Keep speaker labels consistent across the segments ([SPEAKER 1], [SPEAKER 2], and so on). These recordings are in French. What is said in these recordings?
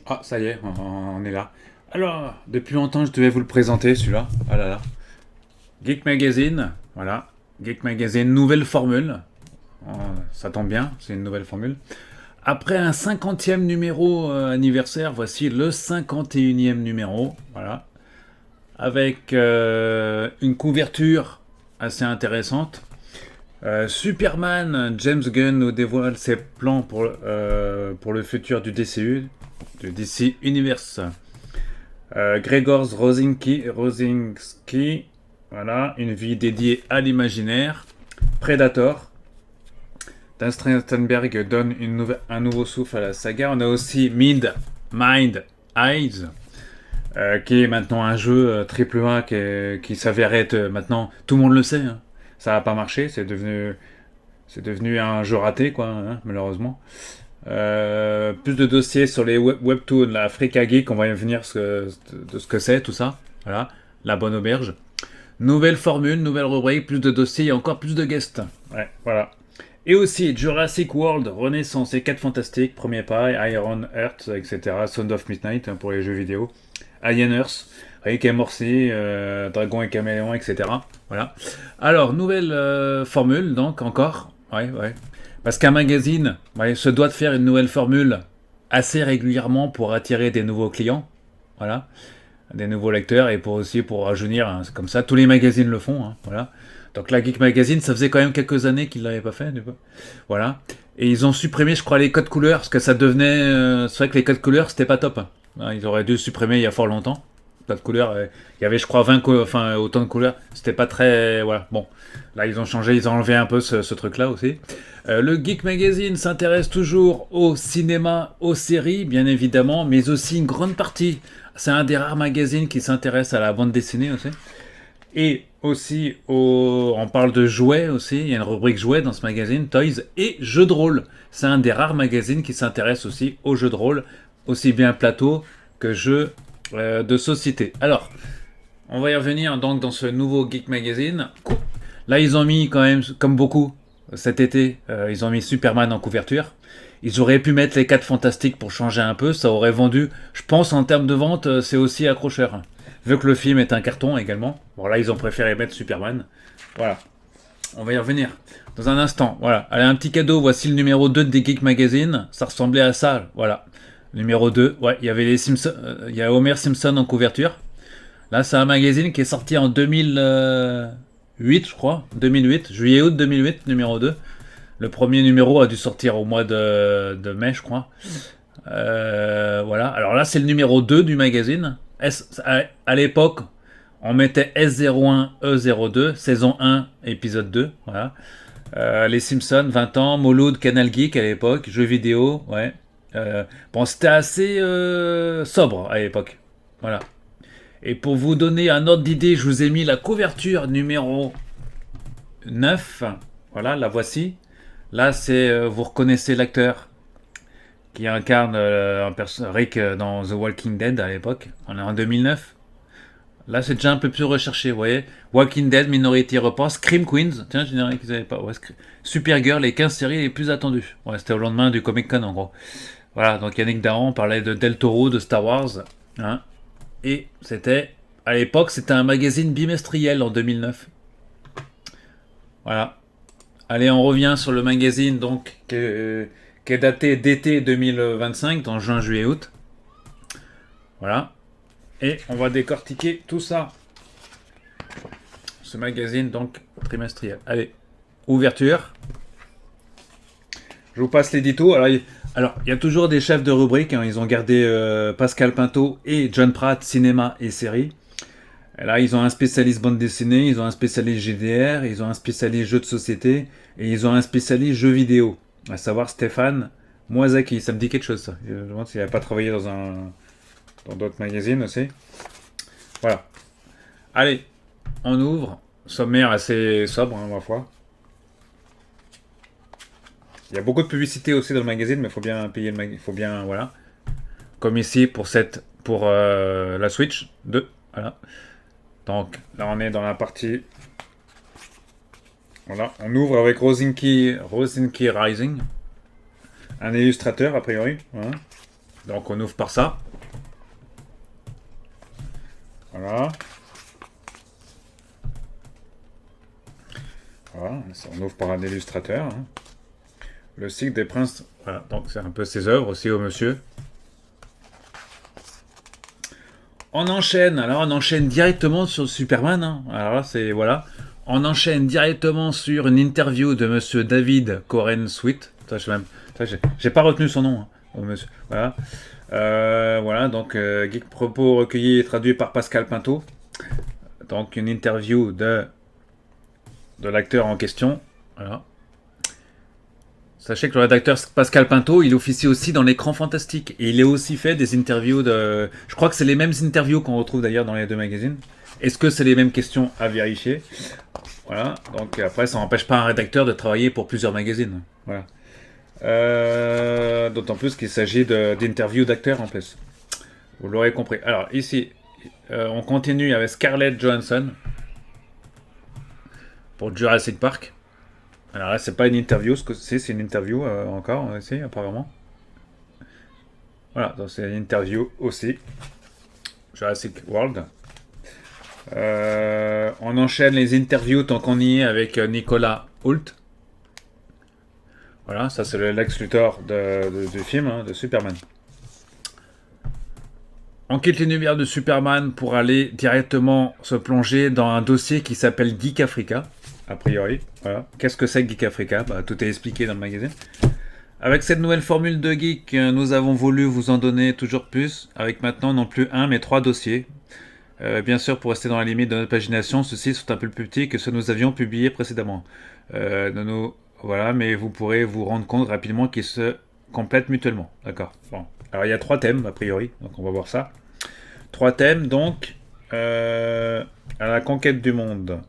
[SPEAKER 1] Ah, ça y est, on est là. Alors, depuis longtemps, je devais vous le présenter, celui-là. Ah là là. Geek Magazine, voilà. Geek Magazine, nouvelle formule. Euh, Ça tombe bien, c'est une nouvelle formule. Après un 50e numéro anniversaire, voici le 51e numéro. Voilà. Avec une couverture assez intéressante. Superman, James Gunn nous dévoile ses plans pour le futur du DCU, du DC Universe. Gregor Rosinski, voilà, une vie dédiée à l'imaginaire. Predator, Dan Trachtenberg donne un nouveau souffle à la saga. On a aussi Mind Eyes, qui est maintenant un jeu triple A qui s'avère être maintenant, tout le monde le sait, hein. Ça n'a pas marché, c'est devenu un jeu raté, quoi, hein, malheureusement. Plus de dossiers sur les webtoons, la Africa Geek, on va y venir de ce que c'est, tout ça. Voilà, la bonne auberge. Nouvelle formule, nouvelle rubrique, plus de dossiers et encore plus de guests. Ouais, voilà. Et aussi Jurassic World, Renaissance et 4 Fantastiques, Premier Pas, Iron Earth, etc. Sound of Midnight hein, pour les jeux vidéo. Alien Earth, Rick et Morty, Dragon et Caméléon, etc. Voilà. Alors, nouvelle formule, donc, encore. Ouais, ouais. Parce qu'un magazine ouais, se doit de faire une nouvelle formule assez régulièrement pour attirer des nouveaux clients. Voilà. Des nouveaux lecteurs et pour aussi pour rajeunir. Hein, c'est comme ça. Tous les magazines le font. Hein, voilà. Donc la Geek Magazine, ça faisait quand même quelques années qu'ils l'avaient pas fait. Du coup. Voilà. Et ils ont supprimé, je crois, les codes couleurs parce que ça devenait. C'est vrai que les codes couleurs, c'était pas top. Hein, ils auraient dû supprimer il y a fort longtemps. Pas de couleurs. Il y avait, je crois, enfin, autant de couleurs. C'était pas très. Voilà. Bon. Là, ils ont changé, ils ont enlevé un peu ce truc-là aussi. Le Geek Magazine s'intéresse toujours au cinéma, aux séries, bien évidemment, mais aussi une grande partie. C'est un des rares magazines qui s'intéresse à la bande dessinée aussi. Et aussi, on parle de jouets aussi. Il y a une rubrique jouets dans ce magazine, Toys et jeux de rôle. C'est un des rares magazines qui s'intéresse aussi aux jeux de rôle, aussi bien plateau que jeux de société. Alors, on va y revenir donc dans ce nouveau Geek Magazine. Là, ils ont mis quand même, comme beaucoup, cet été, ils ont mis Superman en couverture. Ils auraient pu mettre les 4 fantastiques pour changer un peu, ça aurait vendu. Je pense en termes de vente, c'est aussi accrocheur. Vu que le film est un carton également. Bon là, ils ont préféré mettre Superman. Voilà. On va y revenir dans un instant. Voilà. Allez, un petit cadeau. Voici le numéro 2 des Geek Magazine. Ça ressemblait à ça. Voilà. Numéro 2. Ouais, il y avait les Simpsons. Il y a Homer Simpson en couverture. Là, c'est un magazine qui est sorti en 2008, je crois. 2008. Juillet-août 2008, numéro 2. Le premier numéro a dû sortir au mois de mai, je crois. Voilà. Alors là, c'est le numéro 2 du magazine. À l'époque, on mettait S01, E02, saison 1, épisode 2. Voilà. Les Simpsons, 20 ans. Mouloud, Canal Geek à l'époque. Jeux vidéo, ouais. Bon, c'était assez sobre à l'époque. Voilà. Et pour vous donner un ordre d'idée, je vous ai mis la couverture numéro 9. Voilà, la voici. Là, c'est vous reconnaissez l'acteur qui incarne Rick dans The Walking Dead à l'époque. On est en 2009. Là, c'est déjà un peu plus recherché, vous voyez. Walking Dead, Minority Report, Scream Queens. Tiens, je dirais qu'ils n'avaient pas. Ouais, Supergirl, les 15 séries les plus attendues. Ouais, c'était au lendemain du Comic Con en gros. Voilà, donc Yannick Daron parlait de Del Toro, de Star Wars. Hein, et c'était. À l'époque, c'était un magazine bimestriel en 2009. Voilà. Allez, on revient sur le magazine donc qui est daté d'été 2025, dans juin, juillet, août. Voilà. Et on va décortiquer tout ça. Ce magazine donc trimestriel. Allez, ouverture. Je vous passe l'édito. Alors, il y a toujours des chefs de rubrique. Hein. Ils ont gardé Pascal Pinto et John Pratt, cinéma et série. Et là, ils ont un spécialiste bande dessinée, ils ont un spécialiste GDR, ils ont un spécialiste jeu de société et ils ont un spécialiste jeu vidéo. À savoir Stéphane Moisaki. Ça me dit quelque chose, ça. Je me demande s'il n'avait pas travaillé dans d'autres magazines aussi. Voilà. Allez, on ouvre. Sommaire assez sobre, hein, ma foi. Il y a beaucoup de publicité aussi dans le magazine, mais il faut bien payer le magazine. Il faut bien, voilà. Comme ici pour la Switch 2. Voilà. Donc là, on est dans la partie. Voilà, on ouvre avec Rosinski Rising, un illustrateur a priori. Voilà. Donc on ouvre par ça. Voilà. Voilà, on ouvre par un illustrateur. Hein. Le cycle des princes. Voilà, donc c'est un peu ses œuvres aussi au monsieur. On enchaîne, alors on enchaîne directement sur Superman. Hein. Alors là, c'est voilà. On enchaîne directement sur une interview de monsieur David Coren Sweet. J'ai pas retenu son nom. Hein, monsieur. Voilà. Voilà, donc Geek Propos recueilli et traduit par Pascal Pinto. Donc une interview de l'acteur en question. Voilà. Sachez que le rédacteur Pascal Pinto, il officie aussi dans l'écran fantastique. Et il a aussi fait des interviews de... Je crois que c'est les mêmes interviews qu'on retrouve d'ailleurs dans les deux magazines. Est-ce que c'est les mêmes questions à vérifier? Voilà. Donc après, ça n'empêche pas un rédacteur de travailler pour plusieurs magazines. Voilà. D'autant plus qu'il s'agit d'interviews d'acteurs en plus. Vous l'aurez compris. Alors ici, on continue avec Scarlett Johansson pour Jurassic Park. Alors là, c'est pas une interview, c'est une interview encore, ici, apparemment. Voilà, donc c'est une interview aussi. Jurassic World. On enchaîne les interviews tant qu'on y est avec Nicolas Hoult. Voilà, ça c'est le Lex Luthor du film, hein, de Superman. On quitte l'univers de Superman pour aller directement se plonger dans un dossier qui s'appelle Geek Africa. A priori, voilà. Qu'est-ce que c'est Geek Africa? Tout est expliqué dans le magazine. Avec cette nouvelle formule de Geek, nous avons voulu vous en donner toujours plus, avec maintenant non plus un mais 3 dossiers. Bien sûr, pour rester dans la limite de notre pagination, ceux-ci sont un peu plus petits que ceux que nous avions publiés précédemment. Voilà, mais vous pourrez vous rendre compte rapidement qu'ils se complètent mutuellement. D'accord. Bon. Alors il y a 3 thèmes, a priori, donc on va voir ça. 3 thèmes, donc, à la conquête du monde.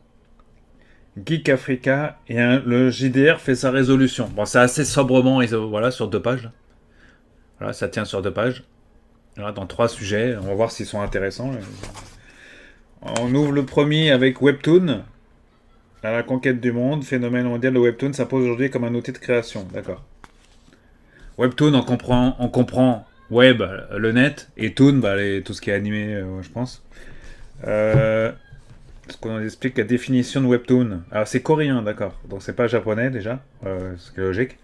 [SPEAKER 1] Geek Africa et le JDR fait sa résolution. Bon, c'est assez sobrement, voilà, sur 2 pages. Là. Voilà, ça tient sur 2 pages. Voilà, dans 3 sujets. On va voir s'ils sont intéressants. On ouvre le premier avec Webtoon. À la conquête du monde, phénomène mondial, le Webtoon s'impose aujourd'hui comme un outil de création. D'accord. Webtoon, on comprend web, le net, et toon, tout ce qui est animé, je pense. Parce qu'on explique la définition de Webtoon. Alors c'est coréen, d'accord. Donc c'est pas japonais déjà, ce qui est logique.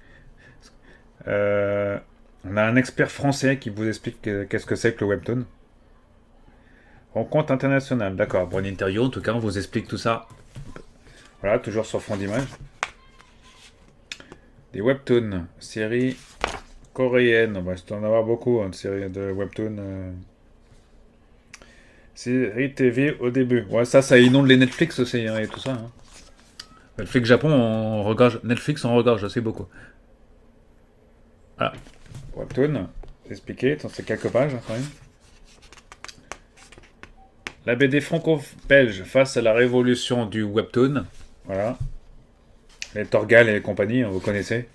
[SPEAKER 1] On a un expert français qui vous explique qu'est-ce que c'est que le Webtoon. Rencontre internationale, d'accord. Bon, une interview, en tout cas, on vous explique tout ça. Voilà, toujours sur fond d'image. Des Webtoons, série coréenne. On va en avoir beaucoup, de séries de Webtoon. Série TV au début. Ouais, ça inonde les Netflix aussi, hein, et tout ça. Hein. Netflix Japon, Netflix, on regorge aussi beaucoup. Voilà. Webtoon, expliqué, c'est quelques pages, hein, quand même. La BD franco-belge face à la révolution du Webtoon. Voilà. Les Torgal et compagnie, hein, vous connaissez.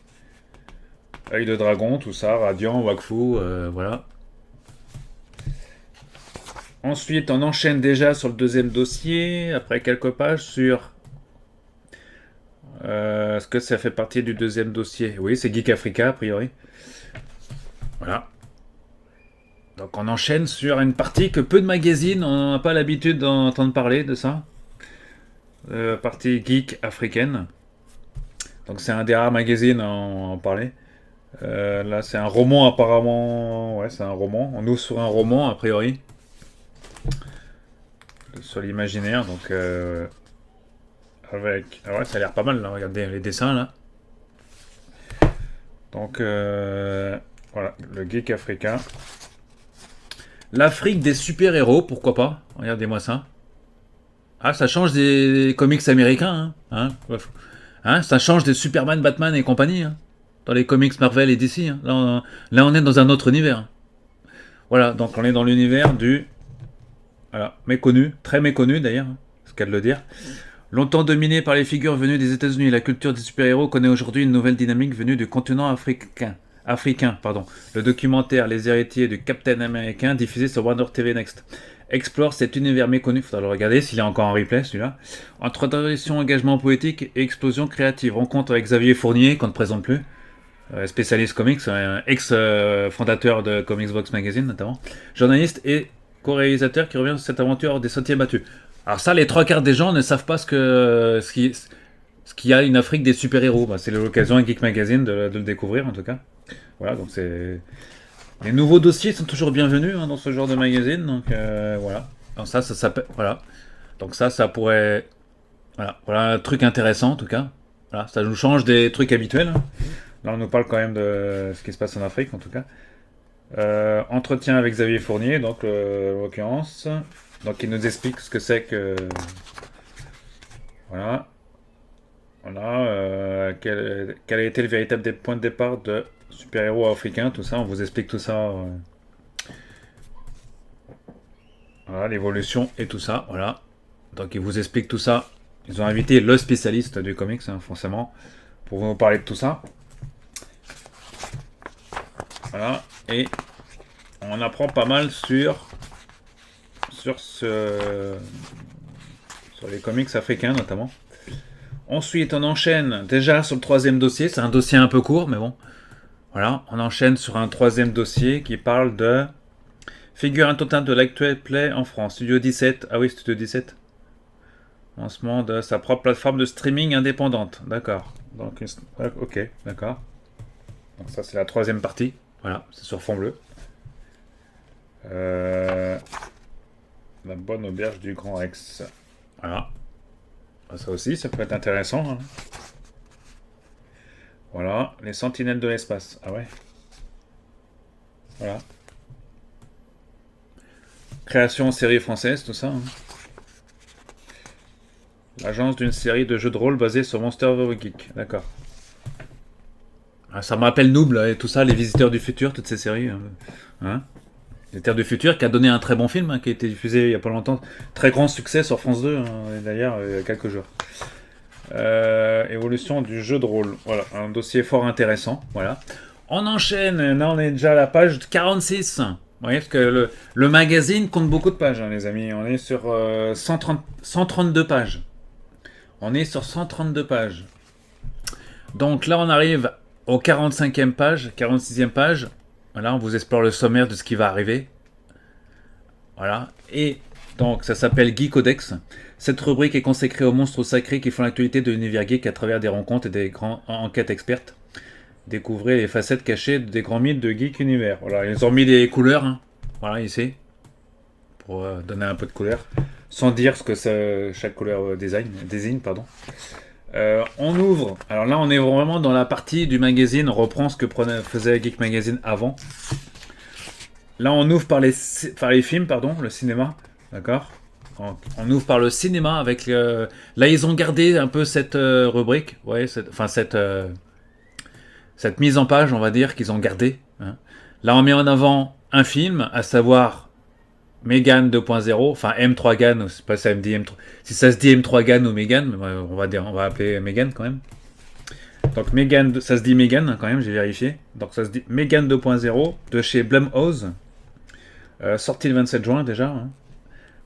[SPEAKER 1] Œil de dragon, tout ça, Radiant, Wakfu, voilà. Ensuite, on enchaîne déjà sur le deuxième dossier, après quelques pages, sur... Est-ce que ça fait partie du deuxième dossier? Oui, c'est Geek Africa, a priori. Voilà. Donc on enchaîne sur une partie que peu de magazines n'ont pas l'habitude d'entendre parler de ça. Partie geek africaine. Donc c'est un des rares magazines à en parler. Là c'est un roman apparemment. Ouais, c'est un roman. On ouvre sur un roman a priori. Sur l'imaginaire. Donc avec. Ah ouais, ça a l'air pas mal là. Regardez les dessins là. Donc voilà, le geek africain. L'Afrique des super-héros, pourquoi pas? Regardez-moi ça. Ah, ça change des comics américains, hein, ça change des Superman, Batman et compagnie, hein, dans les comics Marvel et DC. Hein. Là, on est dans un autre univers. Voilà, donc on est dans l'univers du... Voilà, méconnu, très méconnu d'ailleurs, hein, c'est ce qu'il y a de le dire. Longtemps dominé par les figures venues des États-Unis, la culture des super-héros connaît aujourd'hui une nouvelle dynamique venue du continent africain. Le documentaire Les héritiers du Captain Américain, diffusé sur Warner TV Next, explore cet univers méconnu. Faudra le regarder s'il est encore en replay celui-là. Entre tradition, engagement poétique et explosion créative. Rencontre avec Xavier Fournier, qu'on ne présente plus. spécialiste comics, un ex-fondateur de Comics Box Magazine notamment, journaliste et co-réalisateur qui revient sur cette aventure des sentiers battus. Alors ça, les trois quarts des gens ne savent pas ce qu'il y a une Afrique des super-héros. Bah, c'est l'occasion à Geek Magazine de le découvrir en tout cas. Voilà, donc c'est... Les nouveaux dossiers sont toujours bienvenus dans ce genre de magazine, donc voilà. Donc ça s'appelle... Voilà. Donc ça pourrait... Voilà un truc intéressant en tout cas. Voilà, ça nous change des trucs habituels. Là, on nous parle quand même de ce qui se passe en Afrique, en tout cas. Entretien avec Xavier Fournier, donc en l'occurrence. Donc, il nous explique ce que c'est que... Voilà. Voilà. Quel a été le véritable point de départ de super-héros africains, tout ça. On vous explique tout ça. Voilà, l'évolution et tout ça. Voilà. Donc, il vous explique tout ça. Ils ont invité le spécialiste du comics, forcément, pour vous parler de tout ça. Voilà. Et on apprend pas mal sur les comics africains notamment. Ensuite, on enchaîne déjà sur le troisième dossier. C'est un dossier un peu court, mais bon. Voilà, on enchaîne sur un troisième dossier qui parle de figure totale de l'actuel play en France. Studio 17. Ah oui, Studio 17. Lancement de sa propre plateforme de streaming indépendante. D'accord. Donc, ok, d'accord. Donc ça, c'est la troisième partie. Voilà, c'est sur fond bleu. La bonne auberge du Grand Rex. Voilà. Ça aussi, ça peut être intéressant. Hein. Voilà. Les sentinelles de l'espace. Ah ouais. Voilà. Création en série française, tout ça. Hein. L'agence d'une série de jeux de rôle basée sur Monster of the Geek. D'accord. Ah, ça me rappelle Noob et tout ça, Les Visiteurs du Futur, toutes ces séries. Hein, Les Terres du Futur, qui a donné un très bon film, qui a été diffusé il n'y a pas longtemps. Très grand succès sur France 2, d'ailleurs, il y a quelques jours. Évolution du jeu de rôle. Voilà, un dossier fort intéressant. Voilà. On enchaîne, là on est déjà à la page 46. Vous voyez, parce que le magazine compte beaucoup de pages, les amis. On est sur 132 pages. On est sur 132 pages. Donc là, on arrive aux 45e page, 46e page. Voilà, on vous explore le sommaire de ce qui va arriver. Voilà. Et donc, ça s'appelle Geek Codex. Cette rubrique est consacrée aux monstres sacrés qui font l'actualité de l'univers geek à travers des rencontres et des grandes enquêtes expertes. Découvrez les facettes cachées des grands mythes de Geek Univers. Voilà, ils ont mis des couleurs. Hein. Voilà, ici. Pour donner un peu de couleur. Sans dire ce que chaque couleur désigne. Pardon. On ouvre. Alors là, on est vraiment dans la partie du magazine. On reprend ce que faisait Geek Magazine avant. Là, on ouvre par les films, le cinéma. D'accord. On ouvre par le cinéma avec... Là, ils ont gardé un peu cette rubrique. Ouais, cette mise en page, on va dire, qu'ils ont gardé. Hein. Là, on met en avant un film, à savoir Megan 2.0, enfin M3 GAN, je sais pas si ça, si ça se dit M3 GAN ou Megan, mais on va appeler Megan quand même. Donc Megan, ça se dit Megan quand même, j'ai vérifié. Donc ça se dit Megan 2.0 de chez Blumhouse, sorti le 27 juin déjà. Hein.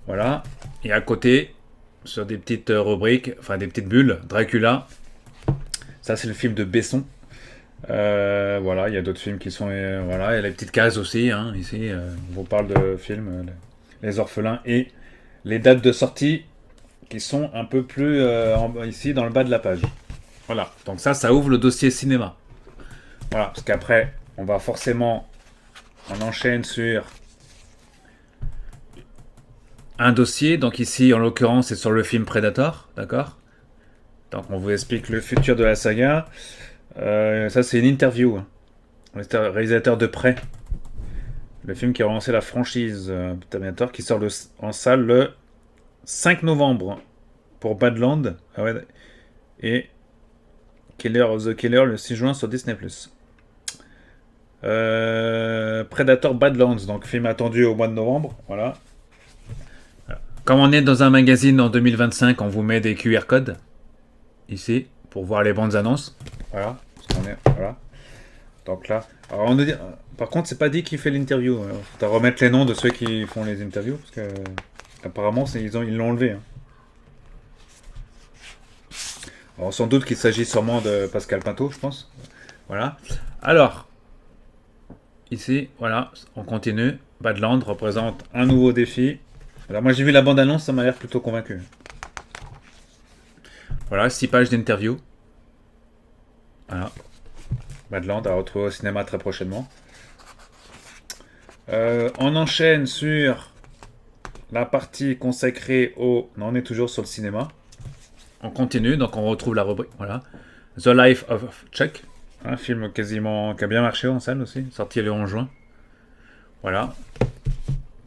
[SPEAKER 1] Voilà. Et à côté, sur des petites rubriques, enfin des petites bulles, Dracula. Ça c'est le film de Besson. Voilà, il y a d'autres films qui sont... voilà, il y a les petites cases aussi, hein, ici, on vous parle de films, Les Orphelins, et les dates de sortie qui sont un peu plus ici dans le bas de la page. Voilà, donc ça ouvre le dossier cinéma. Voilà, parce qu'après, on enchaîne sur un dossier, donc ici, en l'occurrence, c'est sur le film Predator, d'accord? Donc on vous explique le futur de la saga. Ça, c'est une interview. Hein. Le réalisateur de Prey. Le film qui a relancé la franchise Terminator, qui sort en salle le 5 novembre pour Badland. Ah ouais, et Killer of the Killer le 6 juin sur Disney+. Predator Badlands, donc film attendu au mois de novembre. Voilà. Comme on est dans un magazine en 2025, on vous met des QR codes ici pour voir les bandes annonces. Voilà. Voilà. Donc là, alors par contre, c'est pas dit qui fait l'interview. Il faut remettre les noms de ceux qui font les interviews parce que apparemment ils l'ont enlevé. Hein. Alors sans doute qu'il s'agit sûrement de Pascal Pinto, je pense. Voilà. Alors, ici, voilà, on continue. Badland représente un nouveau défi. Alors moi j'ai vu la bande-annonce, ça m'a l'air plutôt convaincu. Voilà, 6 pages d'interview. Voilà. Badland à retrouver au cinéma très prochainement. On enchaîne sur la partie consacrée au... Non, on est toujours sur le cinéma. On continue, donc on retrouve la rubrique. Voilà. The Life of Chuck. Un film quasiment qui a bien marché en salle aussi, sorti le 11 juin. Voilà.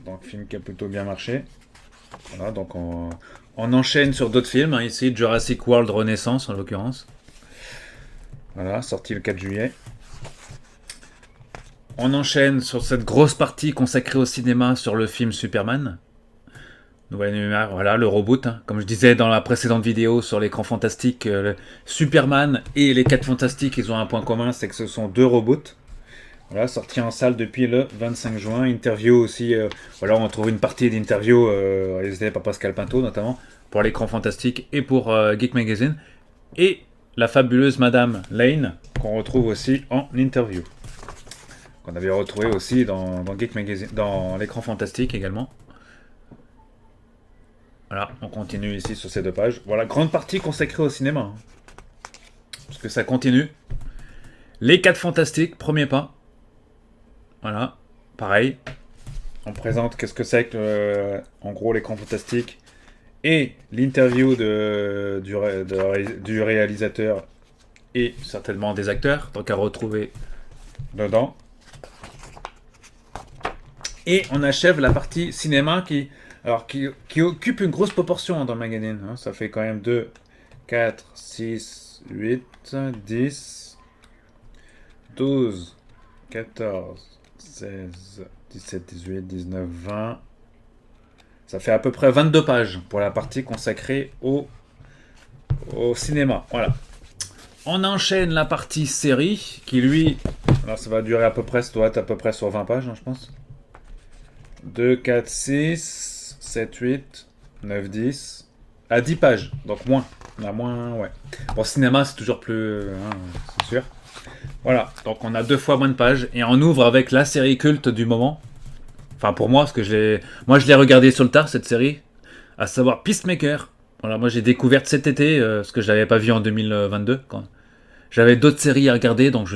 [SPEAKER 1] Donc film qui a plutôt bien marché. Voilà, donc on enchaîne sur d'autres films. Hein, ici, Jurassic World Renaissance en l'occurrence. Voilà, sorti le 4 juillet. On enchaîne sur cette grosse partie consacrée au cinéma sur le film Superman. Nouvelle lumière, voilà, le reboot. Hein. Comme je disais dans la précédente vidéo sur l'écran fantastique, Superman et les 4 fantastiques, ils ont un point commun, c'est que ce sont 2 reboots. Voilà, sorti en salle depuis le 25 juin. Interview aussi, voilà, on trouve une partie d'interview réalisée par Pascal Pinto notamment, pour l'écran fantastique et pour Geek Magazine. Et la fabuleuse Madame Lane, qu'on retrouve aussi en interview. Qu'on avait retrouvé aussi dans Geek Magazine, dans l'écran fantastique également. Voilà, on continue ici sur ces 2 pages. Voilà, grande partie consacrée au cinéma. Hein. Parce que ça continue. Les 4 fantastiques, premier pas. Voilà, pareil. On présente qu'est-ce que c'est que, en gros, l'écran fantastique. Et l'interview du réalisateur et certainement des acteurs. Donc à retrouver dedans. Et on achève la partie cinéma qui occupe une grosse proportion dans le magazine. Hein. Ça fait quand même 2, 4, 6, 8, 10, 12, 14, 16, 17, 18, 19, 20. Ça fait à peu près 22 pages pour la partie consacrée au cinéma. Voilà. On enchaîne la partie série qui, lui, alors ça va durer à peu près, ça doit être à peu près sur 20 pages, hein, je pense. 2, 4, 6, 7, 8, 9, 10. À 10 pages, donc moins. On a moins, ouais. Pour cinéma, c'est toujours plus. Hein, c'est sûr. Voilà, donc on a 2 fois moins de pages. Et on ouvre avec la série culte du moment. Enfin, pour moi, parce que je l'ai regardé sur le tard, cette série. À savoir Peacemaker. Voilà, moi j'ai découvert cet été, parce que je l'avais pas vu en 2022. Quand j'avais d'autres séries à regarder, donc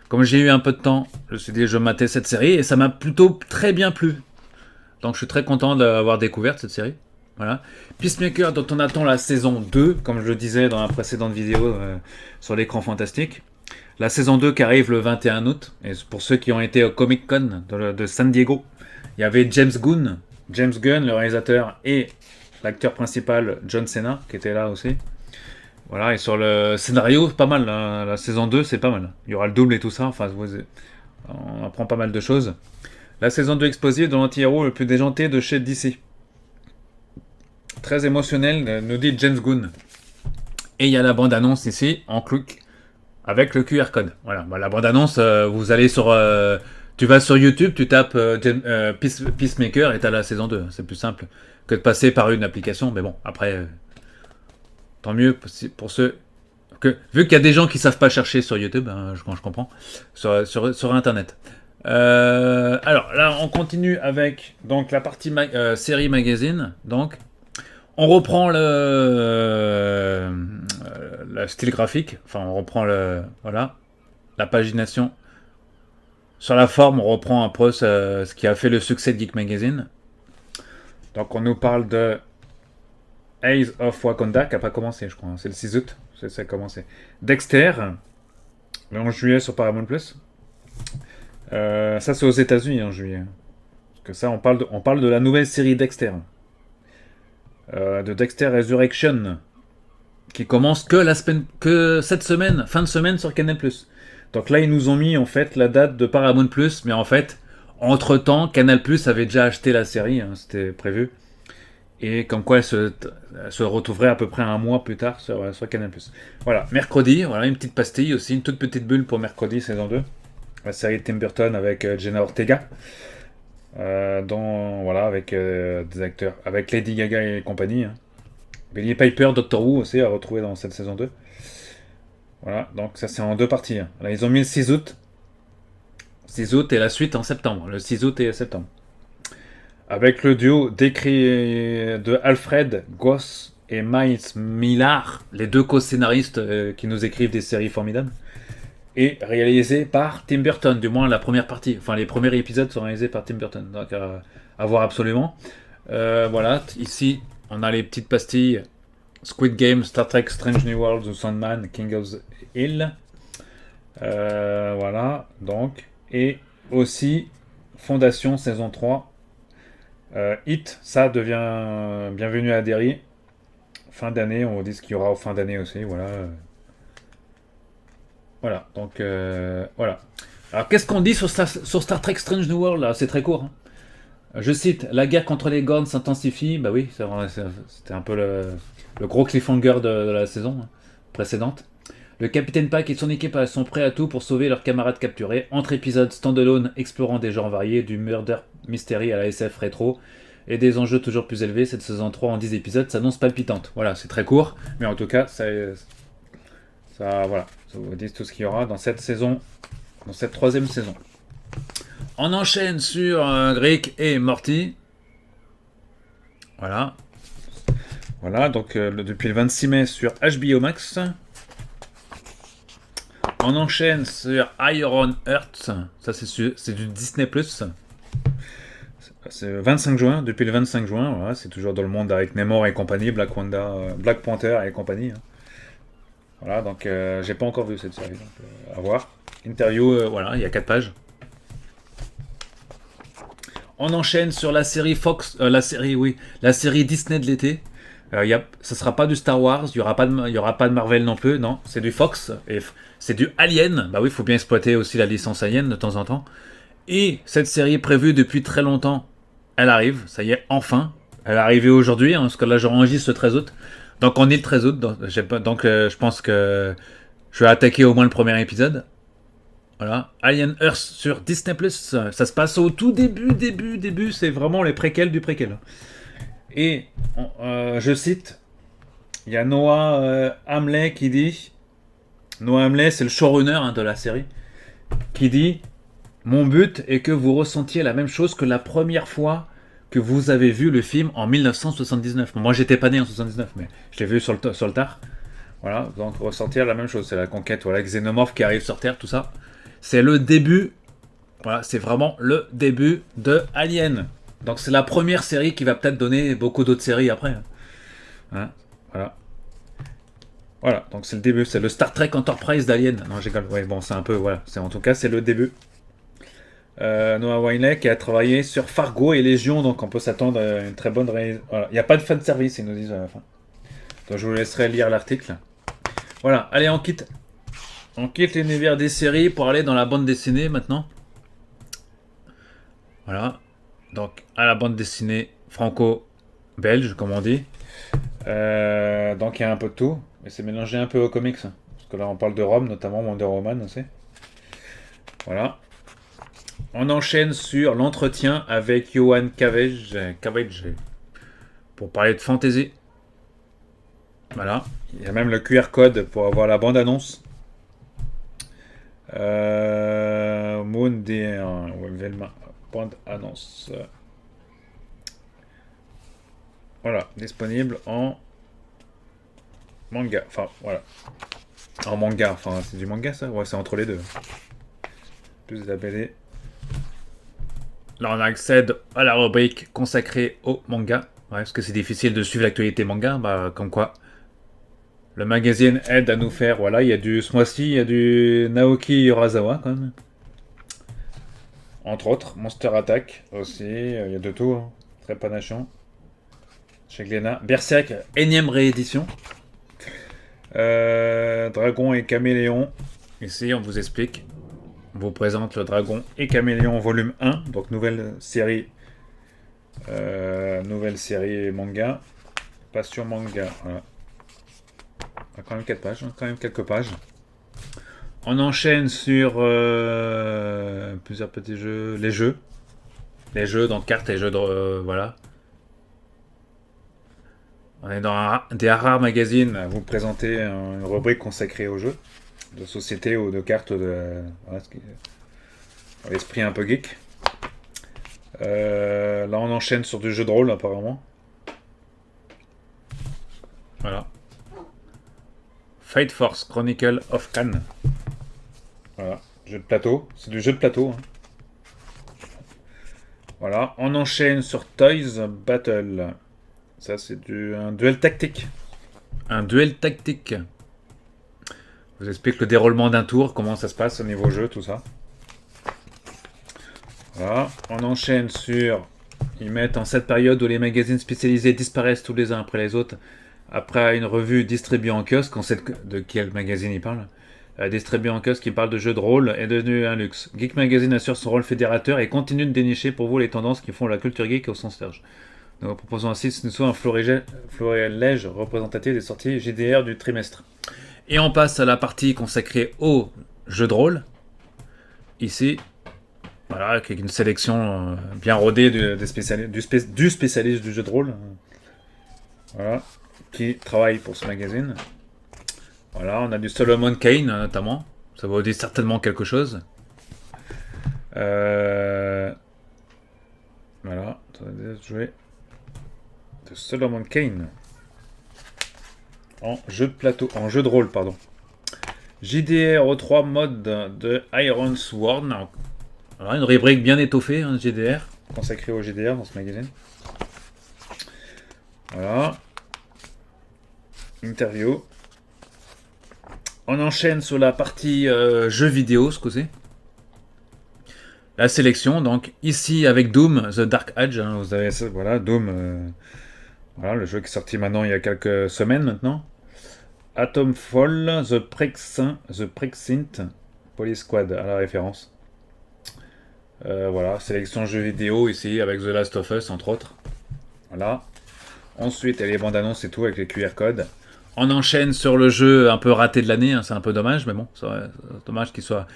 [SPEAKER 1] comme j'ai eu un peu de temps, je me suis dit je matais cette série et ça m'a plutôt très bien plu. Donc je suis très content d'avoir découvert cette série. Voilà. Peacemaker dont on attend la saison 2, comme je le disais dans la précédente vidéo sur l'écran fantastique. La saison 2 qui arrive le 21 août. Et pour ceux qui ont été au Comic Con de San Diego, il y avait James Gunn, le réalisateur, et l'acteur principal John Cena qui était là aussi. Voilà, et sur le scénario, pas mal. Hein. La saison 2, c'est pas mal. Il y aura le double et tout ça. Enfin, on apprend pas mal de choses. La saison 2 explosive de l'anti-héros le plus déjanté de chez DC. Très émotionnel, nous dit James Gunn. Et il y a la bande-annonce ici, en clic, avec le QR code. Voilà, bah, la bande-annonce, vous allez sur... tu vas sur YouTube, tu tapes Peacemaker et t'as la saison 2. C'est plus simple que de passer par une application. Mais bon, après... tant mieux pour ceux vu qu'il y a des gens qui savent pas chercher sur YouTube, hein, je comprends, sur Internet. Alors là, on continue avec donc la partie série magazine. Donc, on reprend le style graphique. Enfin, on reprend la pagination. Sur la forme, on reprend un peu ce qui a fait le succès de Geek Magazine. Donc, on nous parle de Eyes of Wakanda, qui n'a pas commencé, je crois. C'est le 6 août, ça a commencé. Dexter, le 11 juillet sur Paramount+. Ça, c'est aux États-Unis en juillet. Parce que ça, on parle de la nouvelle série Dexter. De Dexter Resurrection. Qui commence que cette semaine, fin de semaine sur Canal+. Donc là, ils nous ont mis en fait la date de Paramount+, mais en fait, entre-temps, Canal+ avait déjà acheté la série, hein, c'était prévu. Et comme quoi elle se retrouverait à peu près un mois plus tard sur Canal+. Voilà, mercredi, voilà, une petite pastille aussi, une toute petite bulle pour mercredi saison 2. La série Tim Burton avec Jenna Ortega. Voilà, avec des acteurs, avec Lady Gaga et compagnie. Hein. Billy Piper, Doctor Who aussi à retrouver dans cette saison 2. Voilà, donc ça c'est en 2 parties. Hein. Là, ils ont mis le 6 août. 6 août et la suite en septembre. Le 6 août et septembre. Avec le duo d'écrit de Alfred Goss et Miles Millar, les 2 co-scénaristes qui nous écrivent des séries formidables. Et réalisé par Tim Burton, du moins la première partie. Enfin, les premiers épisodes sont réalisés par Tim Burton. Donc, à voir absolument. Voilà, ici, on a les petites pastilles Squid Game, Star Trek, Strange New Worlds, The Sandman, King of the Hill. Voilà, donc. Et aussi, Fondation, saison 3. Hit, ça devient Bienvenue à Derry. Fin d'année, on vous dit ce qu'il y aura au fin d'année aussi. Voilà. Voilà, donc voilà. Alors qu'est-ce qu'on dit sur Star Trek Strange New World là? C'est très court. Hein. Je cite, la guerre contre les Gorns s'intensifie. Bah oui, c'était un peu le gros cliffhanger de la saison précédente. Le capitaine Pike et son équipe sont prêts à tout pour sauver leurs camarades capturés. Entre épisodes standalone explorant des genres variés, du murder mystery à la SF rétro et des enjeux toujours plus élevés, cette saison 3 en 10 épisodes s'annonce palpitante. Voilà, c'est très court, mais en tout cas, voilà, ça vous dit tout ce qu'il y aura dans cette saison, dans cette 3e saison. On enchaîne sur Rick et Morty. Voilà. Voilà, donc depuis le 26 mai sur HBO Max. On enchaîne sur Iron Heart. Ça, c'est du Disney+. C'est le 25 juin, depuis le 25 juin. Voilà, c'est toujours dans le monde avec Namor et compagnie, Black Panther et compagnie. Hein. Voilà, donc j'ai pas encore vu cette série. Donc, à voir. Interview, voilà, il y a 4 pages. On enchaîne sur la série Fox, la série Disney de l'été. Ça sera pas du Star Wars, il y aura pas de Marvel non plus, non, c'est du Fox et c'est du Alien. Bah oui, il faut bien exploiter aussi la licence Alien de temps en temps. Et cette série prévue depuis très longtemps, elle arrive, ça y est, enfin. Elle est arrivée aujourd'hui, hein, parce que là j'enregistre le 13 août. Donc on est le 13 août, donc je pense que je vais attaquer au moins le premier épisode. Voilà, Alien Earth sur Disney+, ça se passe au tout début, c'est vraiment les préquels du préquel. Et, je cite, il y a Noah Hawley qui dit, Noah Hawley c'est le showrunner hein, de la série, qui dit, mon but est que vous ressentiez la même chose que la première fois que vous avez vu le film en 1979. Moi j'étais pas né en 79, mais je l'ai vu sur le tard. Voilà, donc ressentir la même chose, c'est la conquête, voilà, Xénomorphe qui arrive sur Terre, tout ça. C'est le début, voilà, c'est vraiment le début de Alien. Donc c'est la première série qui va peut-être donner beaucoup d'autres séries après. Hein, voilà. Voilà, donc c'est le début, c'est le Star Trek Enterprise d'Alien. Non, j'ai ouais, bon, c'est un peu, voilà, en tout cas, c'est le début. Noah Hawley qui a travaillé sur Fargo et Légion, donc on peut s'attendre à une très bonne réalisation. Voilà. Il n'y a pas de fan service, ils nous disent à la fin. Donc je vous laisserai lire l'article. Voilà, allez, on quitte l'univers des séries pour aller dans la bande dessinée maintenant. Voilà. Donc, à la bande dessinée franco-belge, comme on dit. Donc, il y a un peu de tout. Mais c'est mélangé un peu aux comics. Hein. Parce que là, on parle de Rome, notamment Wonder Woman aussi. Voilà. On enchaîne sur l'entretien avec Johan Cavage pour parler de fantasy. Voilà. Il y a même le QR code pour avoir la bande-annonce. Moon des bande-annonce. Voilà, disponible en manga. Enfin, voilà. En manga, enfin, c'est du manga ça? Ouais, c'est entre les deux. Plus de la BD. Là, on accède à la rubrique consacrée au manga. Ouais, parce que c'est difficile de suivre l'actualité manga. Bah, comme quoi. Le magazine aide à nous faire. Voilà, il y a ce mois-ci, il y a du Naoki Urasawa quand même. Entre autres, Monster Attack aussi. Il y a de tout. Hein. Très panachant. Chez Glénat. Berserk, énième réédition. Dragon et Caméléon. Ici, on vous explique. On vous présente le Dragon et Caméléon volume 1. Donc, nouvelle série manga. Passion manga. Voilà. On a quand même 4 pages. Quand même quelques pages. On enchaîne sur plusieurs petits jeux. Les jeux. Donc cartes et jeux de... voilà. On est dans des Harar Magazine, vous présenter une rubrique consacrée aux jeux. de société ou de cartes, voilà, l'esprit un peu geek. Là, on enchaîne sur du jeu de rôle, apparemment. Voilà. Fate Force Chronicle of Khan. Voilà, jeu de plateau. C'est du jeu de plateau. Hein. Voilà, on enchaîne sur Toys Battle. Ça, c'est un duel tactique. Un duel tactique. Je vous explique le déroulement d'un tour, comment ça se passe au niveau jeu, tout ça. Voilà, on enchaîne sur... Ils mettent en cette période où les magazines spécialisés disparaissent tous les uns après les autres, après une revue distribuée en kiosque, on sait de quel magazine il parle, distribuée en kiosque qui parle de jeux de rôle est devenu un luxe. Geek Magazine assure son rôle fédérateur et continue de dénicher pour vous les tendances qui font la culture geek au sens large. Nous vous proposons ainsi ce soit un florilège représentatif des sorties JDR du trimestre. Et on passe à la partie consacrée aux jeux de rôle. Ici, voilà, avec une sélection bien rodée du spécialiste du jeu de rôle. Voilà, qui travaille pour ce magazine. Voilà, on a du Solomon Kane notamment. Ça va vous dire certainement quelque chose. Voilà, attendez, jouer de Solomon Kane en jeu de plateau, en jeu de rôle, pardon. JDR 3 mode de Iron Sworn. Alors, une rubrique bien étoffée, hein, JDR, consacrée au JDR dans ce magazine. Voilà. Interview. On enchaîne sur la partie jeux vidéo, ce coup-ci. La sélection, donc ici avec Doom, The Dark Age, hein, vous avez voilà, Doom, voilà, le jeu qui est sorti maintenant il y a quelques semaines maintenant. Atomfall, The Precinct, Police Squad à la référence. Voilà, sélection jeux vidéo ici avec The Last of Us entre autres. Voilà. Ensuite, il y a les bandes annonces et tout avec les QR codes. On enchaîne sur le jeu un peu raté de l'année, hein, c'est un peu dommage, mais bon, c'est dommage qu'il soit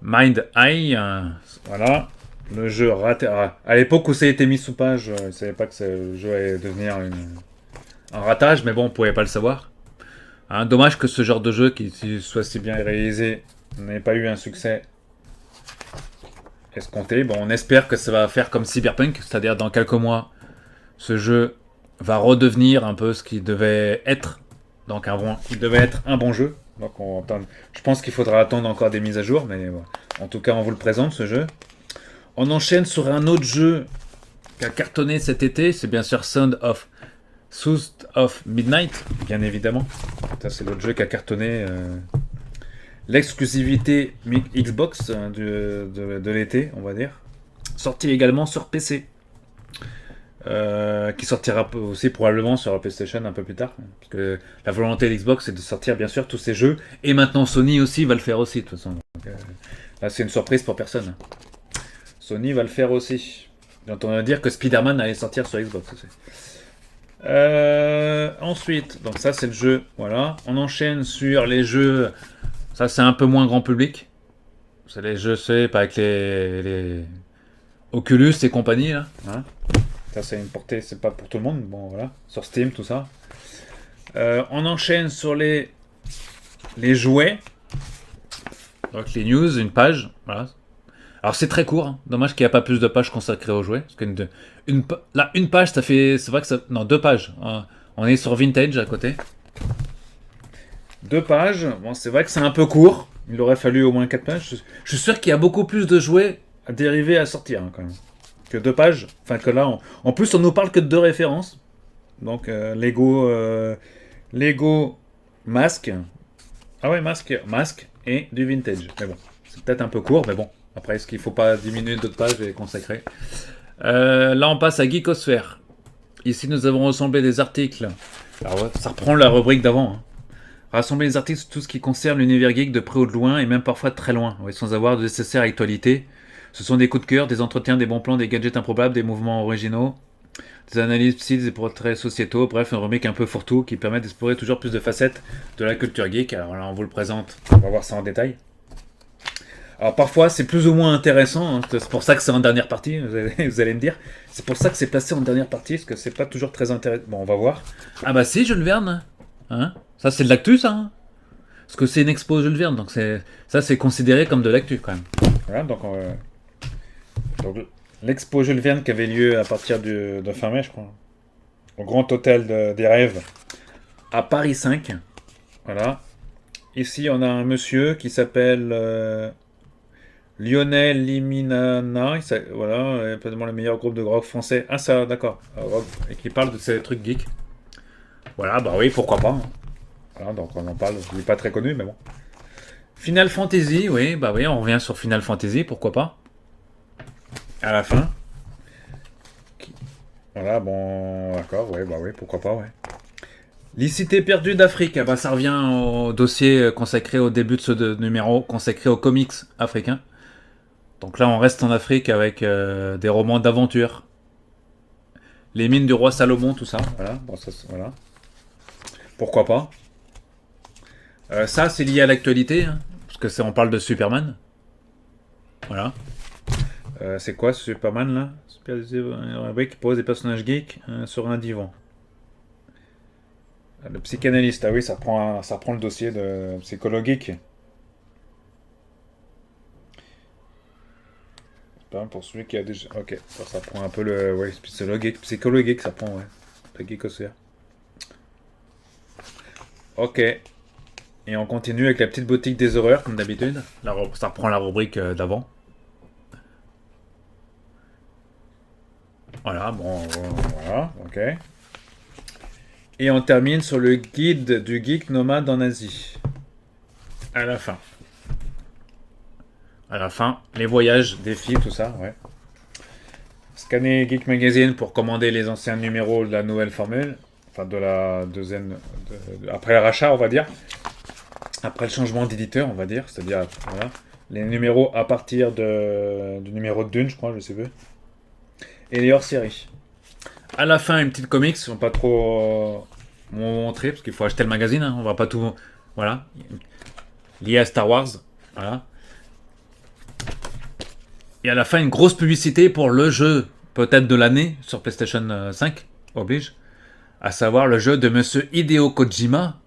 [SPEAKER 1] Mind Eye. Voilà, le jeu raté. À l'époque où ça a été mis sous page, je ne savais pas que ce jeu allait devenir un ratage, mais bon, on ne pouvait pas le savoir. Hein, dommage que ce genre de jeu qui soit si bien réalisé n'ait pas eu un succès escompté. Bon, on espère que ça va faire comme Cyberpunk, c'est-à-dire dans quelques mois, ce jeu va redevenir un peu ce qu'il devait être. Donc il devait être un bon jeu. Donc je pense qu'il faudra attendre encore des mises à jour, mais voilà. En tout cas on vous le présente ce jeu. On enchaîne sur un autre jeu qui a cartonné cet été, c'est bien sûr Sound of Midnight, bien évidemment. Ça c'est l'autre jeu qui a cartonné l'exclusivité Xbox de l'été, on va dire. Sorti également sur PC. Qui sortira aussi probablement sur la PlayStation un peu plus tard, parce que la volonté de Xbox c'est de sortir bien sûr tous ces jeux, et maintenant Sony aussi va le faire aussi de toute façon. Donc, là c'est une surprise pour personne. Sony va le faire aussi. J'entends dire que Spider-Man allait sortir sur Xbox aussi. Ensuite, donc ça c'est le jeu, voilà. On enchaîne sur les jeux, ça c'est un peu moins grand public. C'est les jeux, c'est pas avec les Oculus et compagnie là. Hein. Ça, c'est une portée, c'est pas pour tout le monde. Bon, voilà. Sur Steam, tout ça. On enchaîne sur les jouets. Donc, les news, une page. Voilà. Alors, c'est très court. Hein. Dommage qu'il n'y a pas plus de pages consacrées aux jouets. Parce une page, ça fait. C'est vrai que ça. Non, 2 pages. On est sur Vintage à côté. 2 pages. Bon, c'est vrai que c'est un peu court. Il aurait fallu au moins 4 pages. Je suis sûr qu'il y a beaucoup plus de jouets à dériver à sortir, hein, quand même. Que 2 pages, enfin que là, en plus on nous parle que de 2 références, donc Lego Masque, ah ouais Masque et du Vintage, mais bon, c'est peut-être un peu court, mais bon, après est-ce qu'il faut pas diminuer d'autres pages et consacrer. Là on passe à Geekosphère, ici nous avons rassemblé des articles, alors ça reprend la rubrique d'avant, hein. Rassembler les articles sur tout ce qui concerne l'univers geek de près ou de loin, et même parfois de très loin, ouais, sans avoir de nécessaire actualité. Ce sont des coups de cœur, des entretiens, des bons plans, des gadgets improbables, des mouvements originaux, des analyses psy, des portraits sociétaux, bref, un remake un peu fourre-tout qui permet d'explorer toujours plus de facettes de la culture geek. Alors là, on vous le présente, on va voir ça en détail. Alors parfois, c'est plus ou moins intéressant, hein. C'est pour ça que c'est en dernière partie, vous allez me dire. C'est pour ça que c'est placé en dernière partie, parce que c'est pas toujours très intéressant. Bon, on va voir. Ah bah si, Jules Verne, hein, ça c'est de l'actu, ça, hein. Parce que c'est une expo Jules Verne, donc ça c'est considéré comme de l'actu quand même. Voilà, donc l'expo Jules Verne qui avait lieu à partir de fin mai, je crois, au Grand Hôtel des Rêves, à Paris 5. Voilà. Ici, on a un monsieur qui s'appelle Lionel Liminana. Voilà, probablement le meilleur groupe de rock français. Ah, ça, d'accord. Et qui parle de ces trucs geeks. Voilà, bah oui, pourquoi pas. Voilà, donc on en parle. Il n'est pas très connu, mais bon. Final Fantasy, oui, bah oui, on revient sur Final Fantasy, pourquoi pas. À la fin. Voilà, bon, d'accord, ouais, bah oui, pourquoi pas, ouais. Les cités perdues d'Afrique, bah ça revient au dossier consacré au début de ce numéro, consacré aux comics africains. Donc là, on reste en Afrique avec des romans d'aventure. Les mines du roi Salomon, tout ça. Voilà, bon, ça, voilà. Pourquoi pas. Ça, c'est lié à l'actualité, hein, parce que on parle de Superman. Voilà. C'est quoi ce Superman là? Qui pose des personnages geeks sur un divan. Le psychanalyste, ah oui, ça prend le dossier de psychologue geek. Pour celui qui a déjà. Ok, ça prend un peu le. Ouais, psychologue geek, ça prend, ouais. Pas geek aussi. Ok. Et on continue avec la petite boutique des horreurs, comme d'habitude. Ça reprend la rubrique d'avant. Voilà, bon, voilà, ok. Et on termine sur le guide du geek nomade en Asie. À la fin. À la fin, les voyages, défis, tout ça, ouais. Scanner Geek Magazine pour commander les anciens numéros de la nouvelle formule. Enfin, de la deuxième. Après le rachat, on va dire. Après le changement d'éditeur, on va dire. C'est-à-dire, voilà. Les numéros à partir du numéro de Dune, je crois, je sais plus. Et les hors-séries. À la fin, une petite comics. On va pas trop montrer, parce qu'il faut acheter le magazine. Hein, on va pas tout. Voilà. Lié à Star Wars. Voilà. Et à la fin, une grosse publicité pour le jeu, peut-être de l'année, sur PlayStation 5, oblige. À savoir le jeu de Monsieur Hideo Kojima,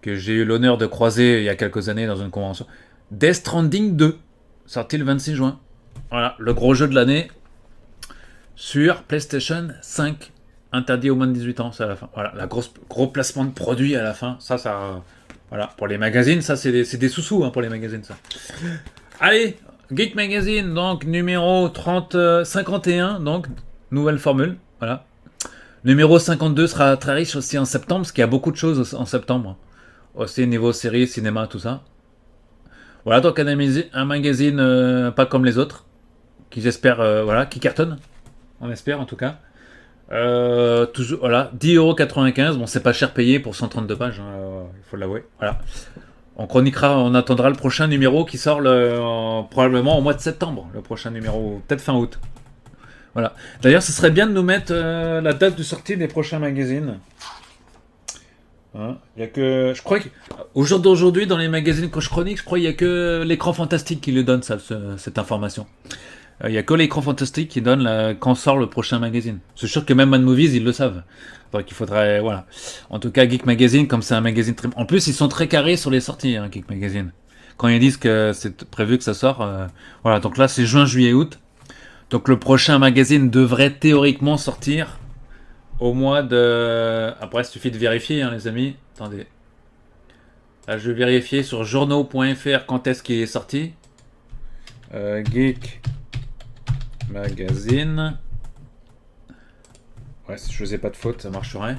[SPEAKER 1] que j'ai eu l'honneur de croiser il y a quelques années dans une convention. Death Stranding 2, sorti le 26 juin. Voilà, le gros jeu de l'année sur PlayStation 5, interdit aux moins de 18 ans, c'est à la fin. Voilà, gros placement de produit à la fin. Ça, voilà, pour les magazines, ça c'est des sous-sous hein, pour les magazines, ça. Allez, Geek Magazine, donc numéro 51, donc nouvelle formule, voilà. Numéro 52 sera très riche aussi en septembre, parce qu'il y a beaucoup de choses en septembre. Aussi niveau séries, cinéma, tout ça. Voilà, donc un magazine pas comme les autres, qui j'espère, voilà, qui cartonne. On espère en tout cas. Toujours, voilà, 10,95€, bon c'est pas cher payé pour 132 pages, hein, il faut l'avouer. Voilà. On attendra le prochain numéro qui sort probablement au mois de septembre, le prochain numéro, peut-être fin août. Voilà. D'ailleurs, ce serait bien de nous mettre la date de sortie des prochains magazines. Hein, il y a que, je crois qu'au jour d'aujourd'hui, dans les magazines que je chronique, je crois qu'il n'y a que l'écran fantastique qui lui donne cette information. Il n'y a que l'écran fantastique qui donne quand sort le prochain magazine. C'est sûr que même Mad Movies, ils le savent. Donc il faudrait, voilà. En tout cas, Geek Magazine, comme c'est un magazine très... En plus, ils sont très carrés sur les sorties, hein, Geek Magazine. Quand ils disent que c'est prévu que ça sort, voilà. Donc là, c'est juin, juillet, août. Donc le prochain magazine devrait théoriquement sortir au mois de... Après, il suffit de vérifier, hein, les amis. Attendez. Là, je vais vérifier sur journaux.fr quand est-ce qu'il est sorti. Geek Magazine. Ouais, si je faisais pas de faute, ça marcherait.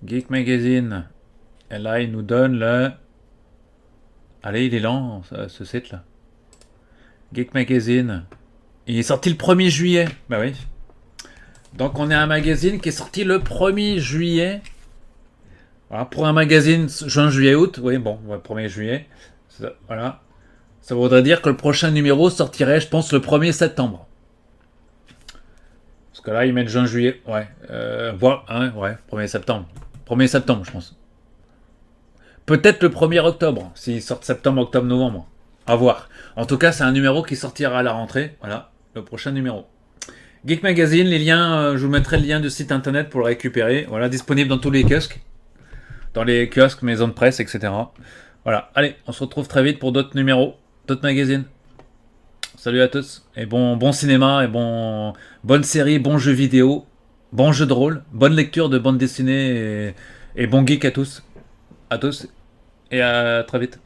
[SPEAKER 1] Geek Magazine. Et là, il nous donne le... Allez, il est lent, ce site là. Geek Magazine. Il est sorti le 1er juillet. Bah oui. Donc on est un magazine qui est sorti le 1er juillet. Voilà, pour un magazine juin, juillet, août. Oui, bon, 1er juillet. Voilà. Ça voudrait dire que le prochain numéro sortirait, je pense, le 1er septembre. Parce que là, ils mettent juin, juillet. Ouais. Hein, ouais, 1er septembre. 1er septembre, je pense. Peut-être le 1er octobre, s'ils sortent septembre, octobre, novembre. À voir. En tout cas, c'est un numéro qui sortira à la rentrée. Voilà, le prochain numéro. Geek Magazine, les liens, je vous mettrai le lien du site internet pour le récupérer. Voilà, disponible dans tous les kiosques. dans les kiosques, maisons de presse, etc. Voilà, allez, on se retrouve très vite pour d'autres numéros, d'autres magazines. Salut à tous, et bon cinéma, et bonne série, bon jeu vidéo, bon jeu de rôle, bonne lecture de bande dessinée, et bon geek à tous, et à très vite.